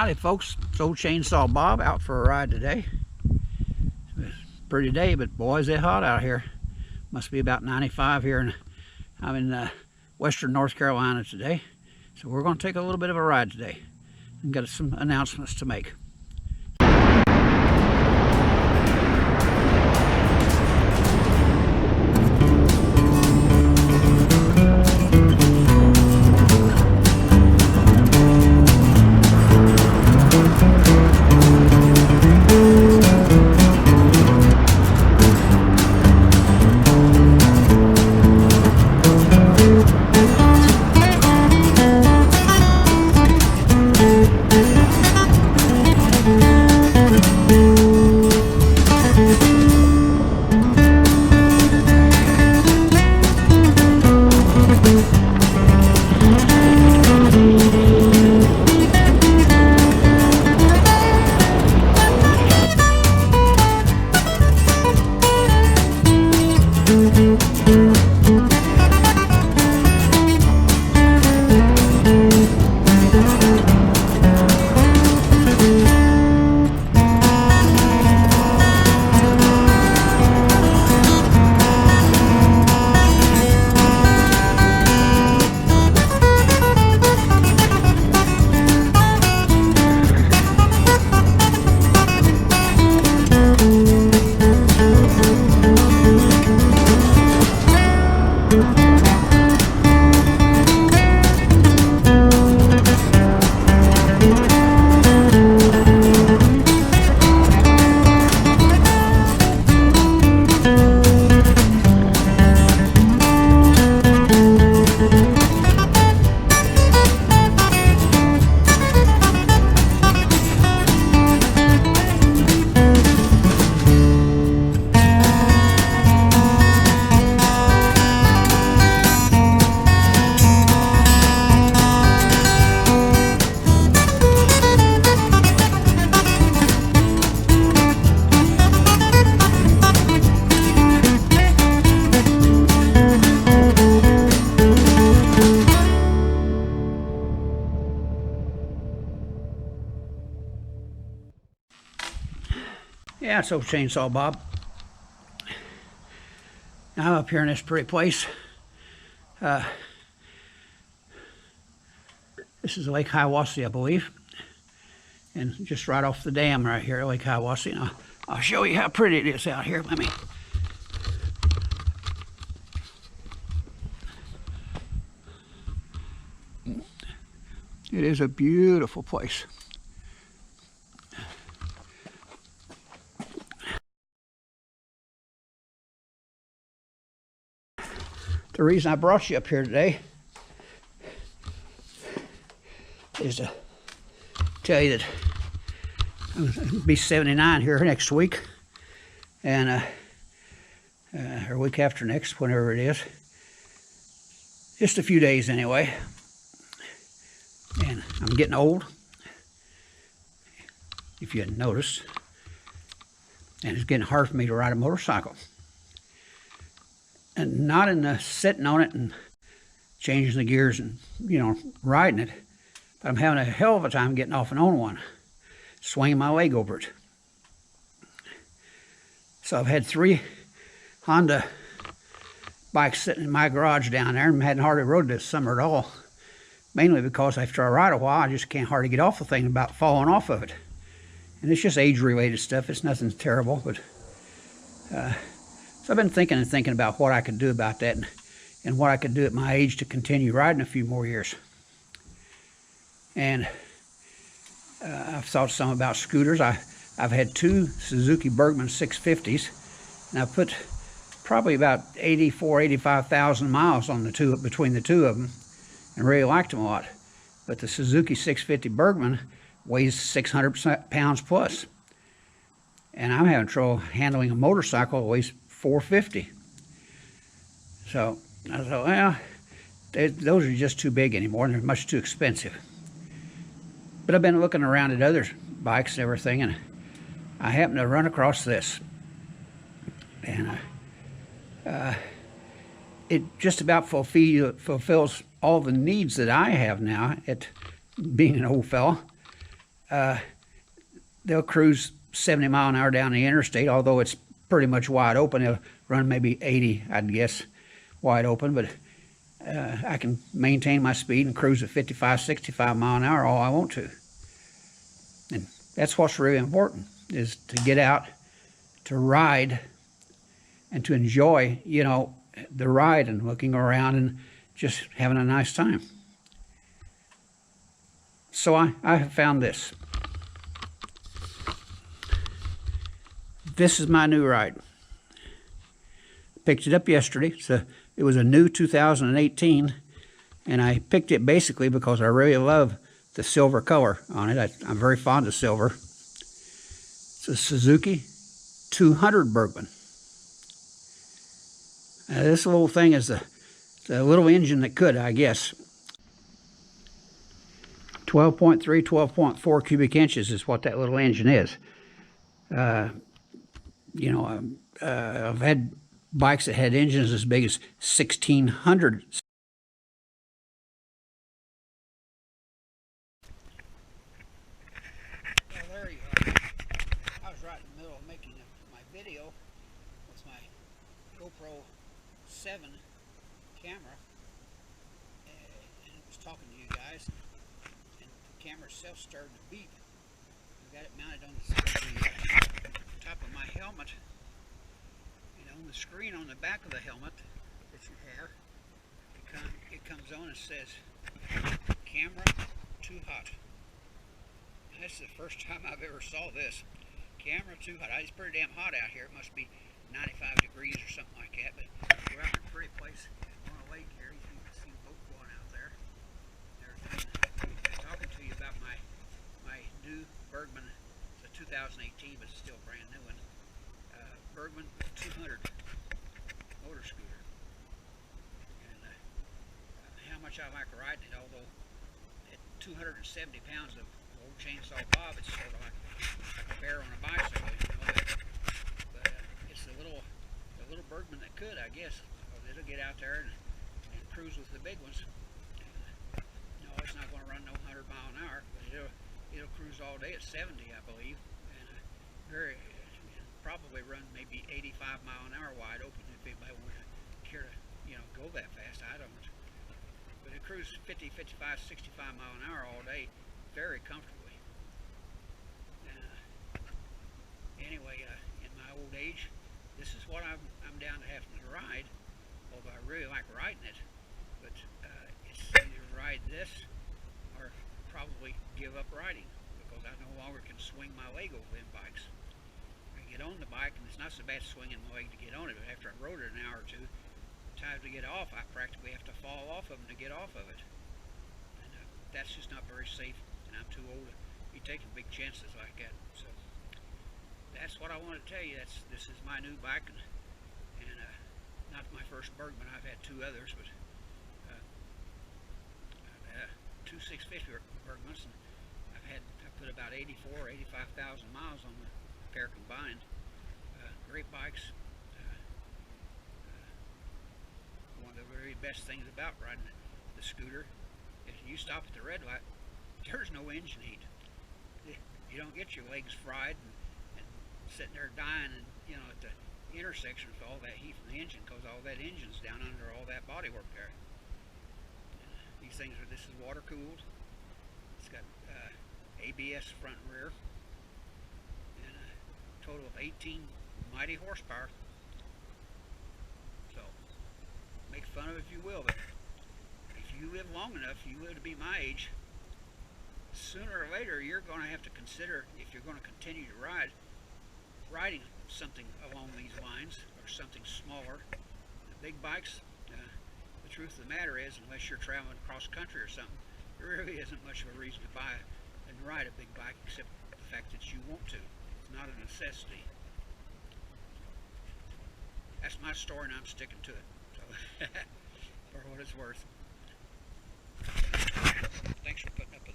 Howdy folks, it's old Chainsawbob out for a ride today. It's a pretty day, but boy is it hot out here. Must be about 95 here, and I'm in western North Carolina today. So we're going to take a little bit of a ride today and got some announcements to make. Yeah, it's old Chainsawbob. Now I'm up here in this pretty place. This is Lake Hiawassee, I believe. And just right off the dam right here, Lake Hiawassee. Now, I'll show you how pretty it is out here. It is a beautiful place. The reason I brought you up here today is to tell you that I'm going to be 79 here next week, and or week after next, whenever it is. Just a few days anyway. And I'm getting old, if you hadn't noticed, and it's getting hard for me to ride a motorcycle. And not in the sitting on it and changing the gears and, riding it, but I'm having a hell of a time getting off and on one, swinging my leg over it. So I've had 3 Honda bikes sitting in my garage down there and hadn't hardly rode this summer at all, mainly because after I ride a while, I just can't hardly get off the thing about falling off of it. And it's just age-related stuff. It's nothing terrible, but so I've been thinking about what I could do about that and what I could do at my age to continue riding a few more years. And I've thought some about scooters. I've had 2 Suzuki Bergman 650s, and I've put probably about 85,000 miles on between the two of them, and really liked them a lot. But the Suzuki 650 Bergman weighs 600 pounds plus, and I'm having trouble handling a motorcycle that weighs 450. So I thought, well, those are just too big anymore, and they're much too expensive. But I've been looking around at other bikes and everything, and I happened to run across this. And it just about fulfills all the needs that I have now at being an old fella. they'll cruise 70 mile an hour down the interstate, although it's pretty much wide open. They'll run maybe 80, I'd guess, wide open, but I can maintain my speed and cruise at 55, 65 mile an hour all I want to. And that's what's really important, is to get out, to ride, and to enjoy, you know, the ride and looking around and just having a nice time. So I have found this. This is my new ride. Picked it up yesterday. So it was a new 2018, and I picked it basically because I really love the silver color on it. I'm very fond of silver. It's a Suzuki 200 Bergman. Now, this little thing is the little engine that could, I guess. 12.3, 12.4 cubic inches is what that little engine is. You know, I've had bikes that had engines as big as 1,600. Well, there you are. I was right in the middle of making my video with my GoPro 7 camera, and it was talking to you guys, and the camera itself started to beep. I got it mounted on the top of my helmet, and on the screen on the back of the helmet that you have, it comes on and says, "Camera too hot." This is the first time I've ever saw this. Camera too hot. It's pretty damn hot out here. It must be 95 degrees or something like that, but we're out in a pretty place on a lake here. You can see a boat going out there. I'm talking to you about my new Bergman. It's a 2018, but it's still a brand new one. Bergman 200 motor scooter. And how much I like riding it, although at 270 pounds of old Chainsawbob, it's sort of like a bear on a bicycle, you know. But it's the little Bergman that could, I guess. It'll get out there and cruise with the big ones. And, no, it's not going to run no 100 mile an hour, but it'll cruise all day at 70, I believe, and probably run maybe 85 mile an hour wide open if anybody would care to, you know, go that fast. I don't. But it cruises 50, 55, 65 mile an hour all day very comfortably. Anyway, in my old age, this is what I'm down to having to ride, although I really like riding it. But it's either ride this or probably give up riding, because I no longer can swing my leg over them bikes. I get on the bike, and it's not so bad swinging my leg to get on it, but after I rode it an hour or two, time to get off, I practically have to fall off of them to get off of it. And that's just not very safe, and I'm too old to be taking big chances like that. So that's what I want to tell you. This is my new bike, and not my first Bergman. I've had two others, but two 650 Bergmans, and I put about 85,000 miles on the pair combined. Great bikes. One of the very best things about riding the scooter is you stop at the red light, there's no engine heat. You don't get your legs fried and sitting there dying, and you know, at the intersection with all that heat from the engine, because all that engine's down under all that bodywork there. These things this is water cooled. It's got ABS front and rear, and a total of 18 mighty horsepower. So make fun of it if you will, but if you live long enough, you live to be my age, sooner or later you're going to have to consider, if you're going to continue to riding something along these lines, or something smaller. The big bikes, the truth of the matter is, unless you're traveling across country or something, there really isn't much of a reason to buy and ride a big bike, except the fact that you want to. It's not a necessity. That's my story, and I'm sticking to it. So, for what it's worth. Thanks for putting up with